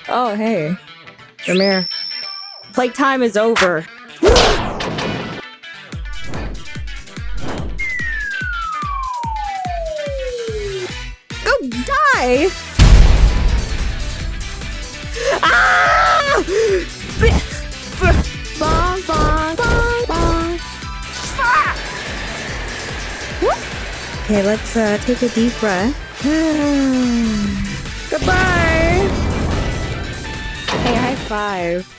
Oh, hey. Come here. Playtime is over. Go die! Ah! Bong, bong, bong, bong. Okay, let's take a deep breath. Goodbye! Hey, high five.